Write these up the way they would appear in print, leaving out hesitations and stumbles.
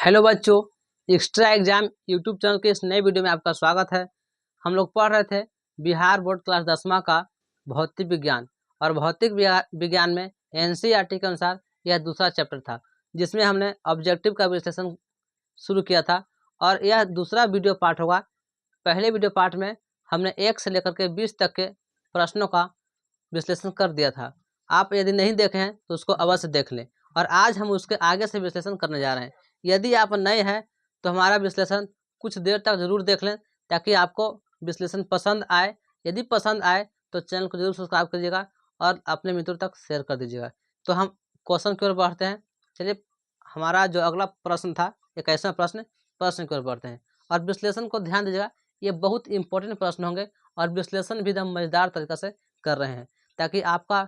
Hello बच्चों, extra exam YouTube channel के इस नए वीडियो में आपका स्वागत है। हम लोग पढ़ रहे थे बिहार बोर्ड क्लास 10वां का भौतिक विज्ञान और भौतिक विज्ञान में एनसीईआरटी के अनुसार यह दूसरा चैप्टर था, जिसमें हमने ऑब्जेक्टिव का विश्लेषण शुरू किया था और यह दूसरा वीडियो पार्ट होगा। पहले वीडियो पार्ट में हमने 1 से लेकर के 20 तक के प्रश्नों का विश्लेषण कर दिया था। आप यदि नहीं देखे हैं तो उसको अवश्य देख लें और आज हम उसके आगे से विश्लेषण करने जा रहे हैं। यदि आप नए हैं तो हमारा विश्लेषण कुछ देर तक जरूर देख लें ताकि आपको विश्लेषण पसंद आए। यदि पसंद आए तो चैनल को जरूर सब्सक्राइब करिएगा और अपने मित्रों तक शेयर कर दीजिएगा। तो हम क्वेश्चन की ओर बढ़ते हैं। चलिए, हमारा जो अगला प्रश्न था 21वां प्रश्न की ओर बढ़ते हैं और विश्लेषण को ध्यान दीजिएगा। ये बहुत इंपॉर्टेंट प्रश्न होंगे और विश्लेषण भी एकदम मजेदार तरीके से कर रहे हैं ताकि आपका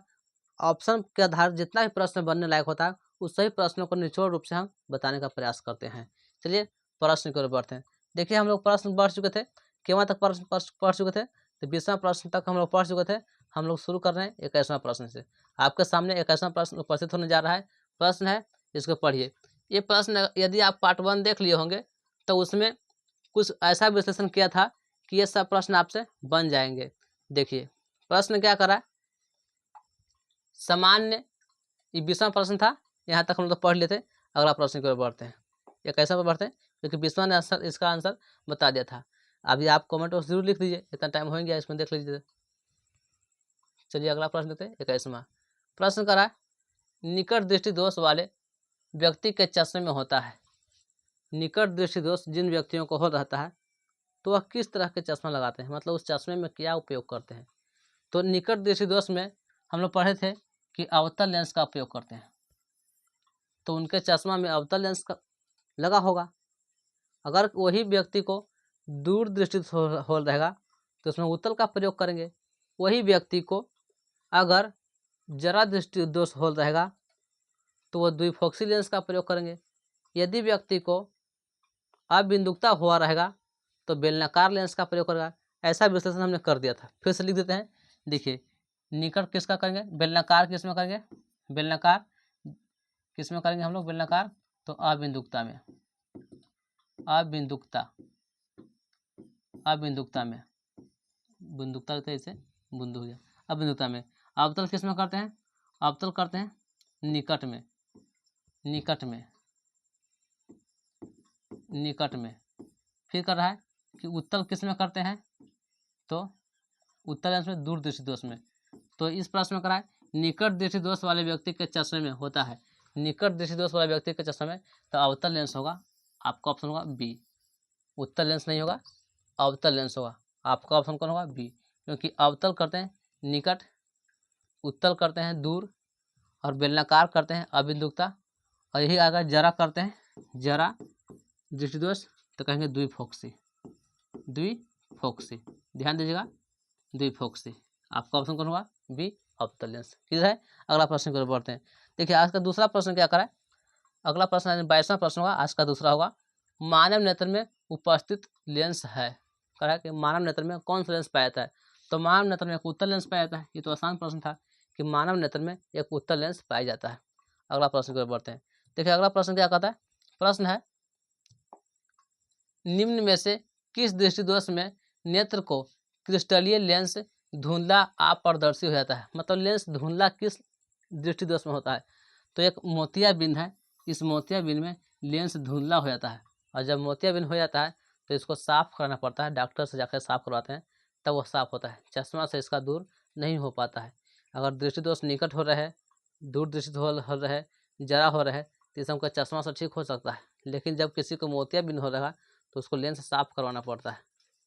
ऑप्शन के आधार जितना भी प्रश्न बनने लायक होता है उस सही प्रश्नों को निचोड़ रूप से हम बताने का प्रयास करते हैं। चलिए प्रश्न की ओर बढ़ते हैं। देखिए, हम लोग प्रश्न पढ़ चुके थे। केवल तक प्रश्न पढ़ चुके थे तो 20वां प्रश्न तक हम लोग पढ़ चुके थे। हम लोग शुरू कर रहे हैं 21वां प्रश्न से। आपके सामने 21वां प्रश्न उपस्थित होने जा रहा है। प्रश्न है, इसको पढ़िए। ये प्रश्न यदि आप पार्ट 1 देख लिए होंगे तो उसमें कुछ ऐसा विश्लेषण किया था कि ये सब प्रश्न आपसे बन जाएंगे। देखिए प्रश्न क्या करा। सामान्य, ये 20वां प्रश्न था। यहाँ तक हम लोग तो पढ़ लेते। अगला प्रश्न की ओर बढ़ते हैं। ये कैसे बढ़ते हैं क्योंकि 20वां ने आंसर, इसका आंसर बता दिया था। अभी आप कमेंट बॉक्स जरूर लिख दीजिए, इतना टाइम हो गया, इसमें देख लीजिए। चलिए अगला प्रश्न देते हैं। 21वां प्रश्न करा, निकट दृष्टि दोष वाले व्यक्ति के चश्मे में होता है। निकट दृष्टि दोष जिन व्यक्तियों को हो रहता है तो वह किस तरह के चश्मा लगाते हैं, मतलब उस चश्मे में क्या उपयोग करते हैं। तो निकट दृष्टि दोष में हम लोग पढ़े थे कि अवतल लेंस का उपयोग करते हैं। तो उनके चश्मा में अवतल लेंस का लगा होगा। अगर वही व्यक्ति को दूर दृष्टि हो रहेगा तो उसमें उत्तल का प्रयोग करेंगे। वही व्यक्ति को अगर जरा दृष्टि दोष हो रहेगा तो वह द्विफोक्सी लेंस का प्रयोग करेंगे। यदि व्यक्ति को अबिंदुकता हुआ रहेगा तो बेलनाकार लेंस का प्रयोग करेगा। ऐसा विश्लेषण हमने कर दिया था। फिर से लिख देते हैं। देखिए, निकट किसका करेंगे, बेलनाकार किस में करेंगे, बेलनाकार किस में करेंगे हम लोग, बेलनाकार तो अबिंदुकता में, अबिंदुकता में, बिंदुकता तो इसे बिंदु हो गया, अबिंदुकता में। अवतल किस में करते हैं, अवतल करते हैं निकट में, निकट में, निकट में। फिर कर रहा है कि उत्तल किस में करते हैं, तो उत्तल लेंस में, दूर दृष्टि दोष में। तो इस प्रश्न में करा है निकट दृष्टि दोष वाले व्यक्ति के चश्मे में होता है। निकट दृष्टि दोष वाले व्यक्ति के चश्मे में तो अवतल लेंस होगा। आपका ऑप्शन होगा बी। उत्तल लेंस नहीं होगा, अवतल लेंस होगा। आपका ऑप्शन कौन होगा, बी। क्योंकि अवतल करते हैं निकट, उत्तल करते हैं दूर और बेलनाकार करते हैं अबिंदुकता, और यही अगर जरा करते हैं, जरा दृष्टि दोष तो कहेंगे द्विफोक्सी, द्विफोक्सी। ध्यान दीजिएगा, द्विफोक्सी। आपका ऑप्शन कौन होगा, बी, अवतल लेंस। किधर है, अगला प्रश्न की ओर बढ़ते हैं। देखिए आज का दूसरा प्रश्न क्या करा है। अगला प्रश्न 22वां प्रश्न होगा, आज का दूसरा होगा, मानव नेत्र में उपस्थित लेंस है। कह रहा है कि मानव नेत्र में कौन सा लेंस पाया जाता है। तो मानव नेत्र में एक उत्तल लेंस पाया जाता है। ये तो आसान प्रश्न था कि मानव नेत्र में एक उत्तल लेंस पाया जाता है। अगला प्रश्न की ओर बढ़ते हैं। देखिए अगला प्रश्न क्या कहता है। प्रश्न है, निम्न में से किस दृष्टिदोष में नेत्र को क्रिस्टलीय लेंस धुंधला अपारदर्शी हो जाता है। मतलब लेंस धुंधला किस दृष्टिदोष में होता है। तो एक मोतियाबिंद है, इस मोतियाबिंद में लेंस धुंधला हो जाता है और जब मोतियाबिंद हो जाता है तो इसको साफ करना पड़ता है। डॉक्टर से जाकर साफ करवाते हैं तब वो साफ होता है। चश्मा से इसका दूर नहीं हो पाता है। अगर दृष्टिदोष निकट हो रहे, दूर दृष्टि हो रहे, जरा हो रहे तो इस का चश्मा से ठीक हो सकता है। लेकिन जब किसी को मोतियाबिंद हो रहा तो उसको लेंस साफ करवाना पड़ता है।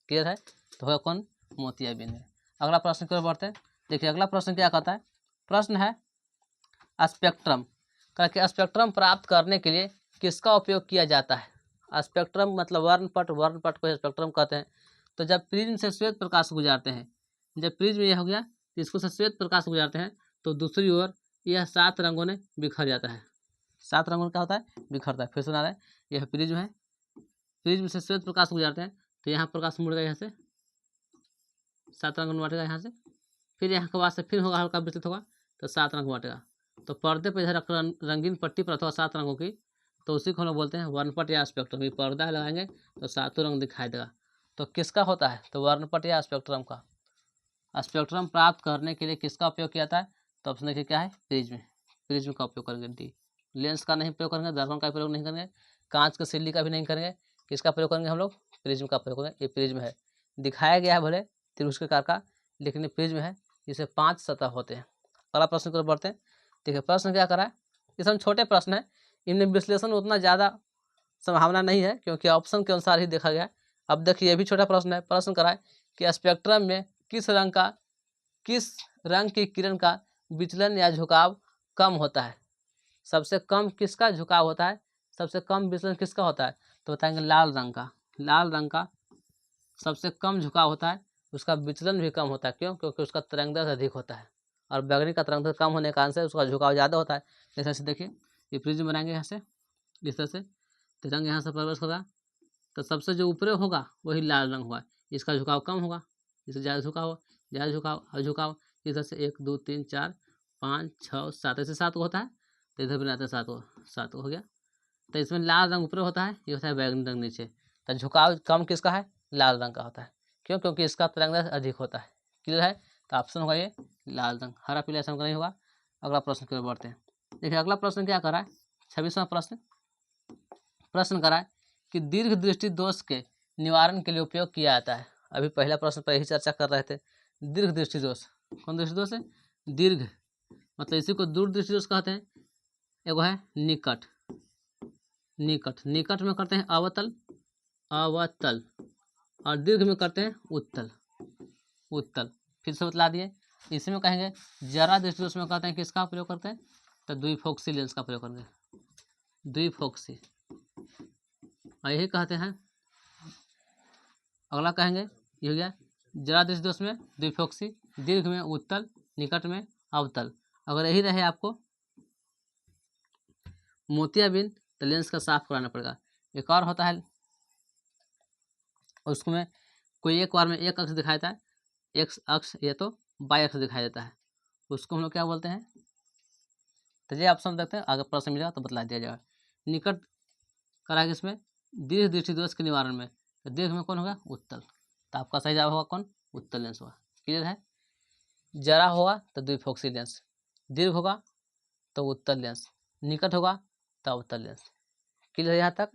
क्लियर है, तो होगा कौन, मोतियाबिंद है। अगला प्रश्न की ओर बढ़ते हैं। देखिए अगला प्रश्न क्या कहता है। प्रश्न है, स्पेक्ट्रम, करके स्पेक्ट्रम प्राप्त करने के लिए किसका उपयोग किया जाता है। स्पेक्ट्रम मतलब वर्णपट, वर्णपट को स्पेक्ट्रम कहते हैं। तो जब प्रिज्म से श्वेत प्रकाश गुजारते हैं, जब प्रिज्म यह हो गया तो इसको से श्वेत प्रकाश गुजारते हैं तो दूसरी ओर यह 7 रंगों में बिखर जाता है। 7 रंगों में क्या होता है, बिखरता है। फिर सुना रहा है, यह प्रिज्म है, प्रिज्म से श्वेत प्रकाश गुजारते हैं तो यहाँ प्रकाश मुड़ेगा, यहाँ से 7 रंग में बांटेगा यहाँ से। फिर यहाँ के बाद से फिर होगा हल्का विस्तृत होगा तो 7 रंग बांटेगा। तो पर्दे पर इधर रंगीन पट्टी पर अथवा 7 रंगों की तो उसी को हम लोग बोलते हैं वर्णपट या स्पेक्ट्रम। ये पर्दा लगाएंगे तो सातों रंग दिखाई देगा। तो किसका होता है? तो वर्णपट या स्पेक्ट्रम का। स्पेक्ट्रम प्राप्त करने के लिए किसका उपयोग किया जाता है? तो ऑप्शन देखिए क्या है, प्रिज्म। प्रिज्म का उपयोग करेंगे डी। लेंस का नहीं प्रयोग करेंगे, दर्पण का प्रयोग नहीं करेंगे, कांच के सिल्ली का भी नहीं करेंगे, किसका प्रयोग करेंगे हम लोग? प्रिज्म का प्रयोग करेंगे। ये प्रिज्म है, दिखाया गया है भले त्रिभुजाकार का, लेकिन ये प्रिज्म है, इसे 5 सतह होते हैं। अगला प्रश्न की ओर बढ़ते हैं। देखिए प्रश्न क्या करा है, ये सब छोटे प्रश्न है, इनमें विश्लेषण उतना ज़्यादा संभावना नहीं है क्योंकि ऑप्शन के अनुसार ही देखा गया है। अब देखिए ये भी छोटा प्रश्न है। प्रश्न करा है कि स्पेक्ट्रम में किस रंग की किरण का विचलन या झुकाव कम होता है? सबसे कम किसका झुकाव होता है, सबसे कम विचलन किसका होता है? तो बताएंगे लाल रंग का। लाल रंग का सबसे कम झुकाव होता है, उसका विचलन भी कम होता है। क्यों? क्योंकि उसका तरंगदैर्घ्य अधिक होता है और बैगनी का तरंगदैर्घ्य कम होने के कारण से उसका झुकाव ज़्यादा होता है। जैसे से देखिए ये प्रिज्म बनाएंगे यहाँ से, इस तरह से तिरंग यहाँ से प्रवेश होगा तो सबसे जो ऊपरे होगा वही लाल रंग होगा, इसका झुकाव कम होगा, इससे ज़्यादा झुकाव, ज़्यादा झुकाव और झुकाव। इधर से 1 2 3 4 5 6 7 ऐसे 7 होता है, तो इधर बनाते हैं 7 हो गया। तो इसमें लाल रंग ऊपर होता है, ये होता है बैगनी रंग नीचे। तो झुकाव कम किसका है? लाल रंग का होता है। क्यों? क्योंकि इसका तरंगदैर्घ्य अधिक होता है। क्लियर है? तो ऑप्शन होगा ये लाल रंग, हरा पीला ऐसा नहीं होगा। अगला प्रश्न की ओर बढ़ते हैं। देखिए अगला प्रश्न क्या करा है, 26वां प्रश्न करा है कि दीर्घ दृष्टि दोष के निवारण के लिए उपयोग किया जाता है। अभी पहला प्रश्न पर यही चर्चा कर रहे थे। दीर्घ दृष्टि दोष, कौन दृष्टि दोष है? दीर्घ, मतलब इसी को दूर दृष्टि दोष कहते हैं। एगो है निकट, निकट में करते हैं अवतल और दीर्घ में करते हैं उत्तल। फिर से बतला दिए। इसमें कहेंगे जरा दृष्टि दोष में कहते हैं किसका प्रयोग करते हैं? तो द्विफोक्सी लेंस का प्रयोग करेंगे, द्विफोक्सी, और यही कहते हैं। अगला कहेंगे ये हो गया जरा दृष्टि दोष में द्विफोक्सी, दीर्घ में उत्तल, निकट में अवतल। अगर यही रहे आपको मोतियाबिंद तो लेंस का साफ कराना पड़ेगा। एक और होता है उसमें कोई एक बार में एक अक्ष दिखाई देता है, एक अक्ष या तो बाई अक्ष दिखाई देता है, उसको हम लोग क्या बोलते हैं? तो ये ऑप्शन देखते हैं, अगर प्रश्न मिलेगा तो बतला दिया जाएगा। निकट कराएगा इसमें दीर्घ दृष्टि दोष के निवारण में, तो दीर्घ में कौन होगा? उत्तल। तो आपका सही जवाब होगा कौन? उत्तल लेंस होगा। क्लियर है? जरा होगा तो द्विफोक्सी लेंस, दीर्घ होगा तो उत्तल लेंस, निकट होगा तो अवतल लेंस। क्लियर है यहाँ तक?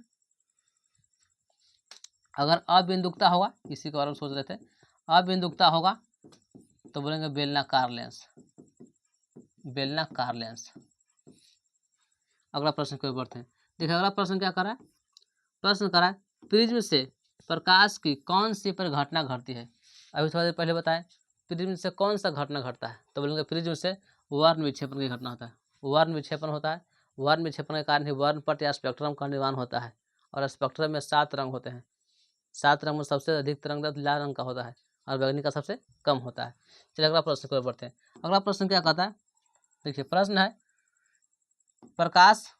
अगर अबिंदुकता होगा, इसी के बारे में सोच रहे थे, अबिंदुकता होगा तो बोलेंगे बेलनाकार लेंस। अगला प्रश्न की ओर बढ़ते हैं। देखिए अगला प्रश्न क्या करा है, प्रश्न करा है प्रिज्म से प्रकाश की कौन सी परिघटना घटती है? अभी थोड़ा देर पहले बताएं प्रिज्म से कौन सा घटना घटता है, तो बोलेंगे प्रिज्म से वर्ण विक्षेपण की घटना होता है। वर्ण विक्षेपण होता है, वर्ण विक्षेपण के कारण ही वर्णपट या स्पेक्ट्रम का निर्माण होता है। और स्पेक्ट्रम में 7 रंग होते हैं, 7 रंग में सबसे अधिक तरंगदैर्घ्य लाल रंग का होता है और बैगनी का सबसे कम होता है। चलिए अगला प्रश्न की ओर बढ़ते हैं। अगला प्रश्न क्या कहता है, देखिए प्रश्न है प्रकाश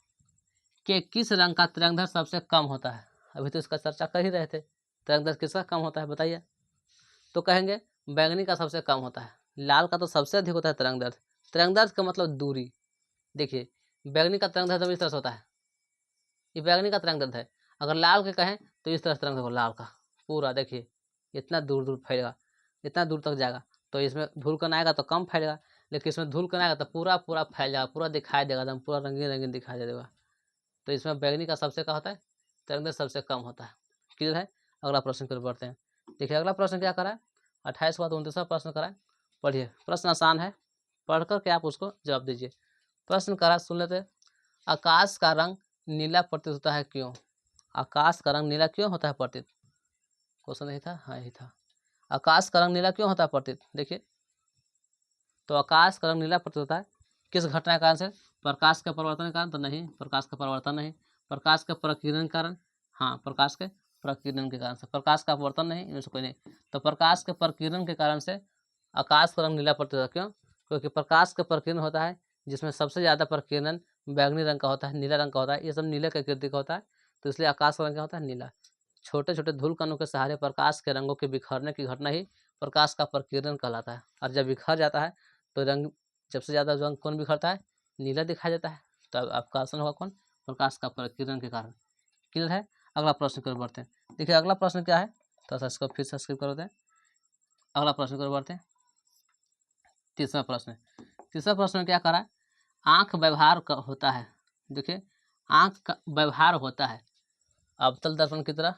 के किस रंग का तरंगदैर्घ्य सबसे कम होता है? अभी तो इसका चर्चा कर ही रहे थे, तरंगदैर्घ्य किसका कम होता है बताइए? तो कहेंगे बैगनी का सबसे कम होता है, लाल का तो सबसे अधिक होता है तरंगदैर्घ्य। तरंगदैर्घ्य का मतलब दूरी। देखिए बैगनी का तरंगदैर्घ्य इस तरह से होता है, ये बैगनी का तरंगदैर्घ्य है। अगर लाल के कहें तो इस तरह से तरंगदैर्घ्य लाल का पूरा देखिए इतना दूर दूर फैलेगा, इतना दूर तक जाएगा। तो इसमें धूल कण आएगा तो कम फैलेगा, लेकिन इसमें धूल कण आएगा तो पूरा फैल जाएगा, पूरा दिखाई देगा, एकदम पूरा रंगीन रंगीन दिखाई देगा। तो इसमें बैगनी का सबसे क्या होता है? तरंगदैर्घ्य सबसे कम होता है। क्लियर है? अगला प्रश्न की ओर बढ़ते हैं। देखिए अगला प्रश्न क्या करा है, 28 के बाद 29वां प्रश्न करा है। पढ़िए, प्रश्न आसान है, पढ़कर के आप उसको जवाब दीजिए। प्रश्न करा, सुन लेते। आकाश का रंग नीला प्रतीत होता है क्यों? आकाश का रंग नीला क्यों होता है प्रतीत? क्वेश्चन नहीं था? हाँ यही था। आकाश का रंग नीला क्यों होता है प्रतीत? देखिए तो आकाश का रंग नीला प्रतीत होता है किस घटना के कारण से? प्रकाश के परिवर्तन के कारण? तो नहीं, प्रकाश का परिवर्तन नहीं। प्रकाश के प्रकीर्णन के कारण? हाँ, प्रकाश के प्रकीर्णन के कारण से। प्रकाश का परिवर्तन नहीं, इनमें से कोई नहीं। तो प्रकाश के प्रकीर्णन के कारण से आकाश का रंग नीला प्रतीत होता है। क्यों? क्योंकि प्रकाश का प्रकीर्णन होता है जिसमें सबसे ज़्यादा प्रकीर्णन बैगनी रंग का होता है, नीला रंग का होता है, ये सब नीले प्रकृति का होता है। तो इसलिए आकाश का रंग क्या होता है? नीला। छोटे छोटे धूल कणों के सहारे प्रकाश के रंगों के बिखरने की घटना ही प्रकाश का प्रकीर्णन कहलाता है। और जब बिखर जाता है तो रंग, सबसे ज़्यादा रंग कौन बिखरता है? नीला दिखाई देता है। तो आपका आंसर होगा कौन? प्रकाश का प्रकीर्णन के कारण। क्लियर है। अगला प्रश्न की ओर बढ़ते हैं। देखिए अगला प्रश्न क्या है, तो सा इसको फिर सब्सक्राइब कर देते हैं। अगला प्रश्न की ओर बढ़ते हैं। तीसरा प्रश्न, तीसरा प्रश्न में क्या करा है, आंख व्यवहार होता है। देखिए आंख का व्यवहार होता है अवतल दर्पण की तरह,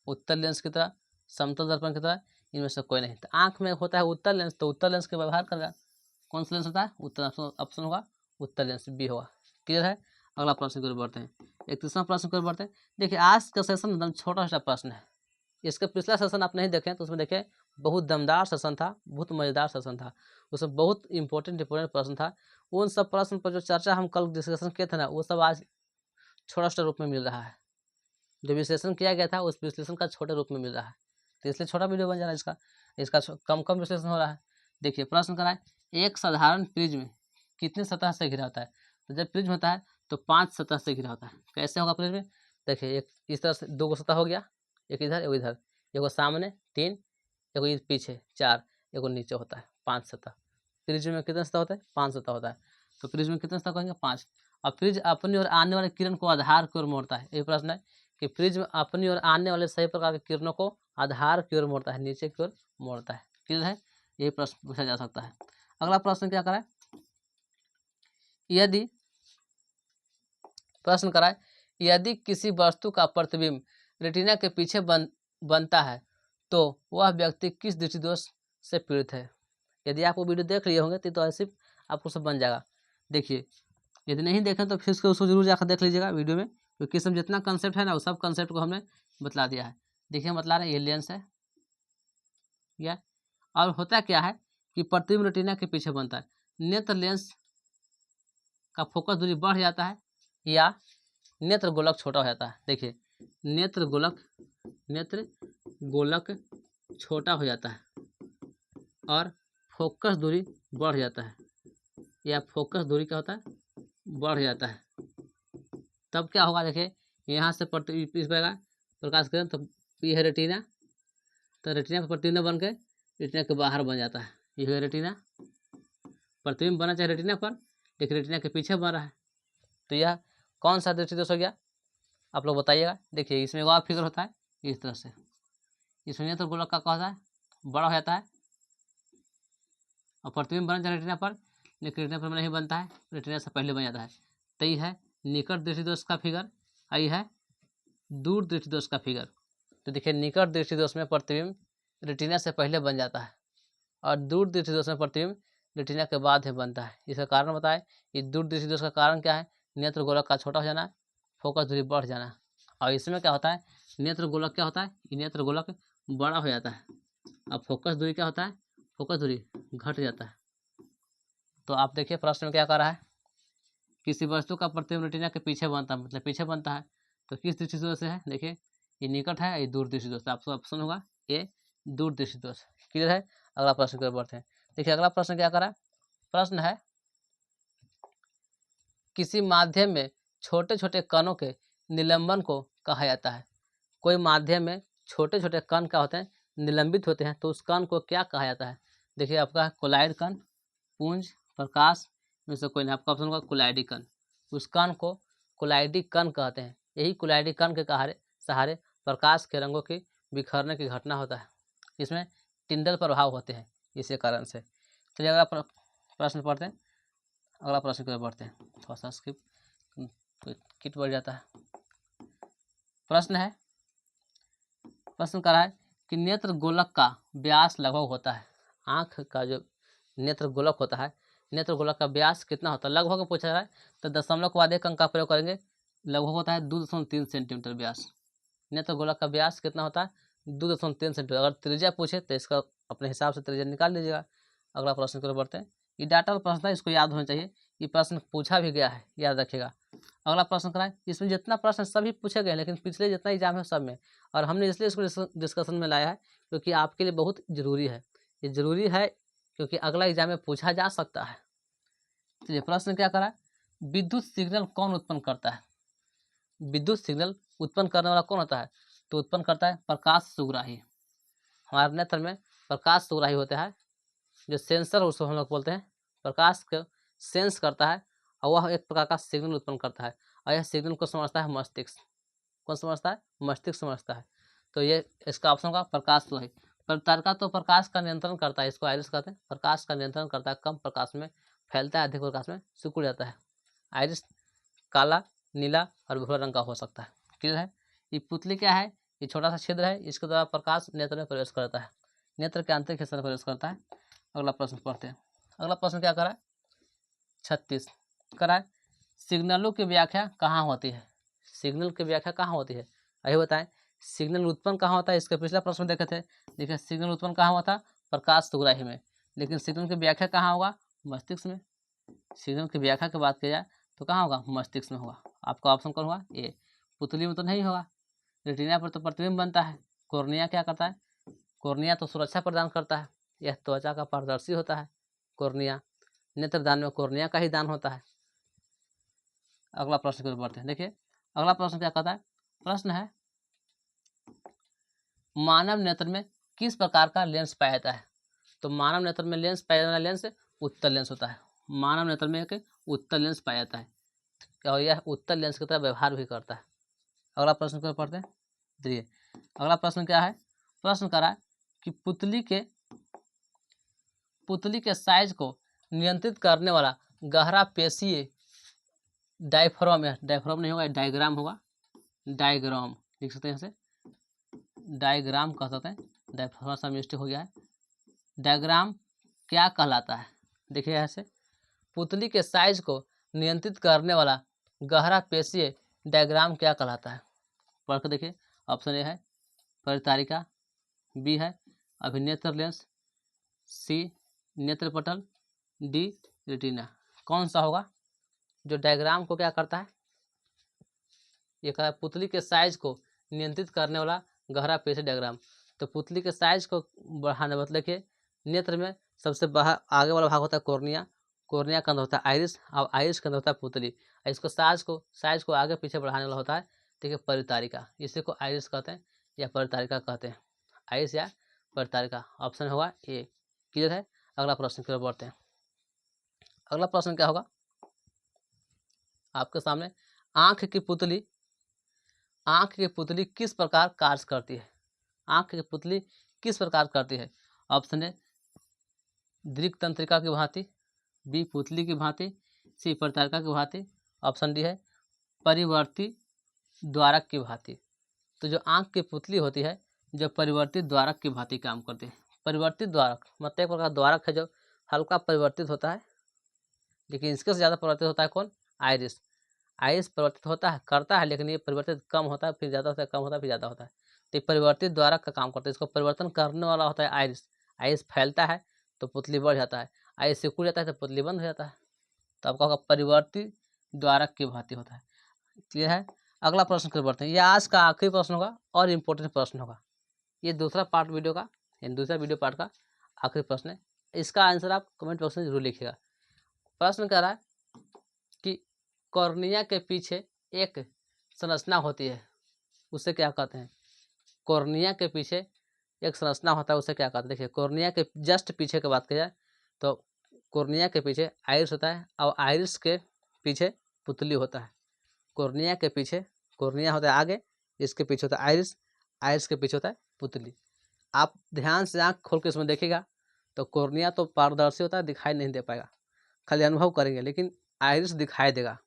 उत्तल लेंस की तरह, समतल दर्पण की तरह, इनमें से कोई नहीं। तो आंख में होता है उत्तल लेंस, तो उत्तल लेंस के व्यवहार करेगा। कौन सा लेंस होता है, उत्तल। ऑप्शन होगा उत्तल लेंस, बी होगा। क्लियर है। अगला प्रश्न की ओर बढ़ते हैं। एक तीसरा प्रश्न की ओर बढ़ते हैं। देखिए आज का सेशन एकदम छोटा सा प्रश्न है। इसका पिछला सेशन आप नहीं देखें तो उसमें देखें बहुत दमदार सेशन था, बहुत मज़ेदार सेशन था, उसमें बहुत इंपॉर्टेंट प्रश्न था। उन सब प्रश्न पर जो चर्चा हम कल डिस्कशन किए थे ना, वो सब आज छोटा सा रूप में मिल रहा है। जो विश्लेषण किया गया था उस विश्लेषण का छोटे रूप में मिल रहा है, तो इसलिए छोटा वीडियो बन जा रहा है इसका। इसका कम कम विश्लेषण हो रहा है। देखिए प्रश्न करा है, एक साधारण प्रिज्म कितने सतह से घिरा होता है। तो जब प्रिज्म होता है तो 5 सतह से घिरा होता है। कैसे होगा प्रिज्म, देखिए एक इस तरह से 2 सतह हो गया, एक इधर एक इधर, एक सामने 3, एक पीछे 4, एक नीचे होता है 5 सतह। प्रिज्म में कितने सतह होता है, 5 सतह होता है। तो प्रिज्म में कितने सतह कहेंगे, 5। और प्रिज्म अपनी ओर आने वाले किरण को आधार की ओर मोड़ता है। ये प्रश्न है कि प्रिज्म अपनी ओर आने वाले सभी प्रकार के किरणों को आधार की ओर मोड़ता है, नीचे की ओर मोड़ता है। क्लियर है। ये प्रश्न पूछा जा सकता है। अगला प्रश्न क्या कराए, यदि प्रश्न कराए यदि किसी वस्तु का प्रतिबिंब रेटिना के पीछे बनता है तो वह व्यक्ति किस दृष्टिदोष से पीड़ित है। यदि आप वो वीडियो देख लिए होंगे तो ऐसे आपको सब बन जाएगा। देखिए यदि नहीं देखें तो फिर उसको जरूर जाकर देख लीजिएगा वीडियो में, क्योंकि इसमें जितना कंसेप्ट है ना वो सब कंसेप्ट को हमने बतला दिया है। देखिए बतला रहे ये लेंस है या, और होता क्या है कि प्रतिबिंब रेटिना के पीछे बनता है। नेत्र लेंस का फोकस दूरी बढ़ जाता है या नेत्र गोलक छोटा हो जाता है। देखिए नेत्र गोलक छोटा हो जाता है और फोकस दूरी बढ़ जाता है, या फोकस दूरी क्या होता है, बढ़ जाता है। तब क्या होगा, देखिए यहाँ से इस प्रकाश किरण, तो ये है रेटिना, तो रेटिना पर प्रतिबिंब बन के रेटिना के बाहर बन जाता है। ये है रेटिना, प्रतिबिंब बना चाहे रेटिना पर, लेकिन रेटिना के पीछे बन रहा है। तो यह कौन सा दृष्टिदोष हो गया, आप लोग बताइएगा। देखिए इसमें एक और फिगर होता है इस तरह से, इसमें नेत्र गोलक का होता है बड़ा हो जाता है और प्रतिबिंब बना चाहे रेटिना पर, लेकिन रेटिना पर नहीं बनता है, रेटिना से पहले बन जाता है। तो ये है निकट दृष्टिदोष का फिगर, आई है दूर दृष्टिदोष का फिगर। तो देखिए निकट दृष्टिदोष में प्रतिबिंब रेटिना से पहले बन जाता है और दूर दृष्टिदोष में प्रतिबिंब रेटिना के बाद ही बनता है। इसका कारण बताए, ये दूर दृष्टिदोष का कारण क्या है, नेत्र गोलक का छोटा हो जाना, फोकस दूरी बढ़ जाना। और इसमें क्या होता है, नेत्र गोलक क्या होता है, ये नेत्र गोलक बड़ा हो जाता है और फोकस दूरी क्या होता है, फोकस दूरी घट जाता है। तो आप देखिए प्रश्न में क्या कर रहा है, किसी वस्तु का प्रतिबिंब रेटिना के पीछे बनता है, मतलब पीछे बनता है, तो किस दृष्टिदोष से है। देखिए ये निकट है, ये दूर दृष्टिदोष। आपका ऑप्शन होगा ये दूर दृष्टिदोष। क्लियर है। अगला प्रश्न की ओर बढ़ते हैं। देखिए अगला प्रश्न क्या करा, प्रश्न है किसी माध्यम में छोटे छोटे कणों के निलंबन को कहा जाता है। कोई माध्यम में छोटे छोटे कण क्या होते हैं, निलंबित होते हैं, तो उस कण को क्या कहा जाता है। देखिए आपका कोलाइड कण, पुंज, प्रकाश में से कोई नहीं, आपका ऑप्शन होगा कोलाइडी कण। उस कण को कोलाइडी कण कहते हैं। यही कोलाइडी कण के सहारे प्रकाश के रंगों की बिखरने की घटना होता है। इसमें टिंडल प्रभाव होते हैं इसी कारण से। चलिए अगला प्रश्न पढ़ते हैं। अगला प्रश्न की ओर बढ़ते हैं। थोड़ा सा स्किप तो किट बढ़ जाता है। प्रश्न है, प्रश्न कर रहा है कि नेत्र गोलक का व्यास लगभग होता है। आंख का जो नेत्र गोलक होता है, नेत्र गोलक का व्यास कितना होता है, लगभग पूछा जा रहा है, तो दशमलव के बाद एक अंक का प्रयोग करेंगे। लगभग होता है 2.3 सेंटीमीटर व्यास। नेत्र गोलक का व्यास कितना होता है, 2.3 सेंटीमीटर। अगर त्रिज्या पूछे तो इसका अपने हिसाब से त्रिज्या निकाल लीजिएगा। अगला प्रश्न की ओर बढ़ते हैं। ये डाटा का प्रश्न है, इसको याद होना चाहिए। ये प्रश्न पूछा भी गया है, याद रखिएगा। अगला प्रश्न कराएं, इसमें जितना प्रश्न सभी पूछे गए, लेकिन पिछले जितना एग्जाम है सब में, और हमने इसलिए इसको डिस्कशन में लाया है क्योंकि आपके लिए बहुत जरूरी है। ये जरूरी है क्योंकि अगला एग्जाम में पूछा जा सकता है। चलिए प्रश्न क्या करा, विद्युत सिग्नल कौन उत्पन्न करता है। विद्युत सिग्नल उत्पन्न करने वाला कौन होता है, तो उत्पन्न करता है प्रकाश सुग्राही। हमारे नेत्र में प्रकाश सुग्राही होता है, जो सेंसर उसको हम लोग बोलते हैं, प्रकाश को सेंस करता है और वह एक प्रकार का सिग्नल उत्पन्न करता है। और यह सिग्नल को समझता है मस्तिष्क। कौन समझता है? मस्तिष्क समझता है। तो ये इसका ऑप्शन होगा प्रकाश स्लोही। परितारिका तो प्रकाश का नियंत्रण करता है, इसको आइरिस कहते हैं, प्रकाश का नियंत्रण करता है, कम प्रकाश में फैलता है, अधिक प्रकाश में सिकुड़ जाता है। आइरिस काला, नीला और भूरा रंग का हो सकता है। क्लियर है? ये पुतली क्या है? ये छोटा सा छिद्र है, इसके द्वारा प्रकाश नेत्र में प्रवेश करता है, नेत्र के आंतरिक हिस्से में प्रवेश करता है। अगला प्रश्न पढ़ते हैं। अगला प्रश्न क्या करा है? 36 करा है, सिग्नलों की व्याख्या कहाँ होती है? सिग्नल की व्याख्या कहाँ होती है? यही बताएं। सिग्नल उत्पन्न कहाँ होता है? इसके पिछला प्रश्न देखे थे। देखिए सिग्नल उत्पन्न कहाँ हुआ था? प्रकाश सुग्राही में। लेकिन सिग्नल की व्याख्या कहाँ होगा? मस्तिष्क में। सिग्नल की व्याख्या की बात की जाए तो कहाँ होगा? मस्तिष्क में होगा। आपका ऑप्शन कौन होगा? ए। पुतली में तो नहीं होगा, रेटिना पर तो प्रतिबिंब बनता है। कॉर्निया क्या करता है? कॉर्निया तो सुरक्षा प्रदान करता है, यह त्वचा का पारदर्शी होता है। कॉर्निया, नेत्रदान में कॉर्निया का ही दान होता है। अगला प्रश्न की बढ़ते हैं। देखिए अगला प्रश्न क्या कहता है? प्रश्न है, मानव नेत्र में किस प्रकार का लेंस पाया जाता है? तो मानव नेत्र में लेंस पाया जाने वाला लेंस उत्तल लेंस होता है। मानव नेत्र में एक उत्तल लेंस पाया जाता है और यह उत्तल लेंस की तरह व्यवहार भी करता है। अगला प्रश्न को पढ़ते हैं। देखिए अगला प्रश्न क्या है? प्रश्न करा है कि पुतली के साइज को नियंत्रित करने वाला गहरा पेशीय डायफ्राम है। डायफ्राम नहीं होगा, डायग्राम होगा। डायग्राम लिख सकते हैं, इसे डायग्राम कह सकते हैं। थोड़ा सा मिस्टेक हो गया है। डायग्राम क्या कहलाता है? देखिए ऐसे, पुतली के साइज को नियंत्रित करने वाला गहरा पेशीय डायग्राम क्या कहलाता है? पढ़ कर देखिए। ऑप्शन ए है परितारिका, बी है अभिनेत्र लेंस, सी नेत्रपटल, डी रेटिना। कौन सा होगा जो डायग्राम को क्या करता है? ये कहा पुतली के साइज को नियंत्रित करने वाला गहरा पेशी डायग्राम। तो पुतली के साइज को बढ़ाने मतलब कि नेत्र में सबसे बाहर आगे वाला भाग होता है कॉर्निया, कॉर्निया का अंदर होता है आइरिस, और आइरिस के अंदर होता है पुतली। इसको साइज को आगे पीछे बढ़ाने वाला होता है, ठीक है, परितारिका। इसी को आइरिस कहते हैं या परितारिका कहते हैं, आइरिस या परितारिका। ऑप्शन होगा ए। क्लियर है? अगला प्रश्न की ओर बढ़ते हैं। अगला प्रश्न क्या होगा आपके सामने? आंख की पुतली किस प्रकार कार्य करती है? आंख की पुतली किस प्रकार करती है? ऑप्शन ए दृक् तंत्रिका की भांति, बी पुतली की भांति, सी परितारिका की भांति, ऑप्शन डी है परिवर्ती द्वारक की भांति। तो जो आंख की पुतली होती है जो परिवर्तित द्वारक की भांति काम करती है। परिवर्तित द्वारक मतलब एक प्रकार द्वारक है जो हल्का परिवर्तित होता है, लेकिन इसके से ज़्यादा परिवर्तित होता है कौन? आइरिस। आइरिस परिवर्तित होता है, करता है, लेकिन ये परिवर्तित कम होता है, फिर ज़्यादा होता है, कम होता है, फिर ज़्यादा होता है। तो परिवर्तित द्वारक का काम करता है। इसको परिवर्तन करने वाला होता है आइरिस। आइरिस फैलता है तो पुतली बढ़ जाता है, आइरिस सिकुड़ जाता है तो पुतली बंद हो जाता है। तो आपका होगा परिवर्तित द्वारक की भांति होता है। क्लियर है? अगला प्रश्न कर बढ़ते हैं। ये आज का आखिरी प्रश्न होगा और इम्पोर्टेंट प्रश्न होगा। ये दूसरा पार्ट वीडियो का, दूसरा वीडियो पार्ट का आखिरी प्रश्न है। इसका आंसर आप कमेंट बॉक्स में जरूर लिखिएगा। प्रश्न कह रहा है कि कॉर्निया के पीछे एक संरचना होती है, उसे क्या कहते हैं? कॉर्निया के पीछे एक संरचना होता है, उसे क्या कहते हैं? देखिए कॉर्निया के जस्ट पीछे की बात की जाए तो कॉर्निया के पीछे आइरिस होता है और आइरिस के पीछे पुतली होता है। कॉर्निया के पीछे, कॉर्निया होता है आगे, इसके पीछे होता है आइरिस, आइरिस के पीछे होता है पुतली। आप ध्यान से आँख खोल के इसमें देखिएगा तो कॉर्निया तो पारदर्शी होता है, दिखाई नहीं दे पाएगा, खाली अनुभव करेंगे, लेकिन आइरिस दिखाई देगा।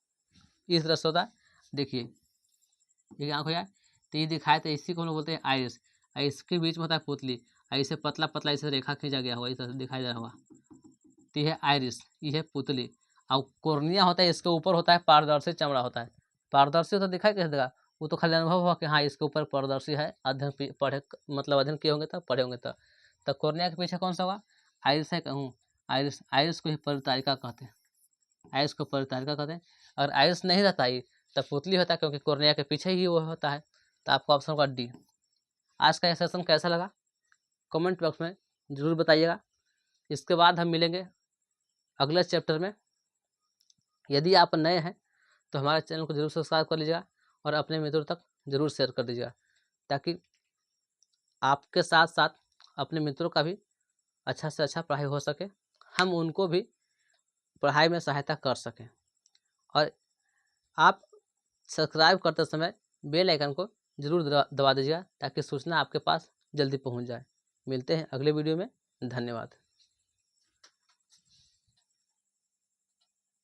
इस तरह से होता है। देखिए ये आँख हो जाए तो ये दिखाए तो इसी को हम लोग बोलते हैं आइरिस, और इसके बीच में होता है पुतली, ऐसे पतला पतला ऐसे रेखा खींचा गया होगा, इस तरह से दिखाई दे रहा होगा। तो ये है आइरिस, ये है पुतली। और कॉर्निया होता है, इसके ऊपर होता है पारदर्शी चमड़ा होता है। पारदर्शी होता दिखाई कैसे देगा? वो तो खाली अनुभव हुआ कि हाँ इसके ऊपर पारदर्शी है, अध्ययन पढ़े मतलब अध्ययन किए होंगे तब, पढ़े होंगे तब। तो कॉर्निया के पीछे कौन सा होगा? आइरिस है कहूँ। आइरिस, आइरिस को ही परितारिका कहते हैं, आइरिस को परितारिका कहते हैं। अगर आइरिस नहीं रहता ही तब पुतली होता है, क्योंकि कॉर्निया के पीछे ही वो होता है। तो आपका ऑप्शन होगा डी। आज का ये सेशन कैसा लगा कमेंट बॉक्स में जरूर बताइएगा। इसके बाद हम मिलेंगे अगले चैप्टर में। यदि आप नए हैं तो हमारे चैनल को जरूर सब्सक्राइब कर लीजिएगा और अपने मित्रों तक जरूर शेयर कर दीजिएगा, ताकि आपके साथ साथ अपने मित्रों का भी अच्छा से अच्छा पढ़ाई हो सके, हम उनको भी पढ़ाई में सहायता कर सकें। और आप सब्सक्राइब करते समय बेल आइकन को जरूर दबा दीजिएगा ताकि सूचना आपके पास जल्दी पहुंच जाए। मिलते हैं अगले वीडियो में। धन्यवाद।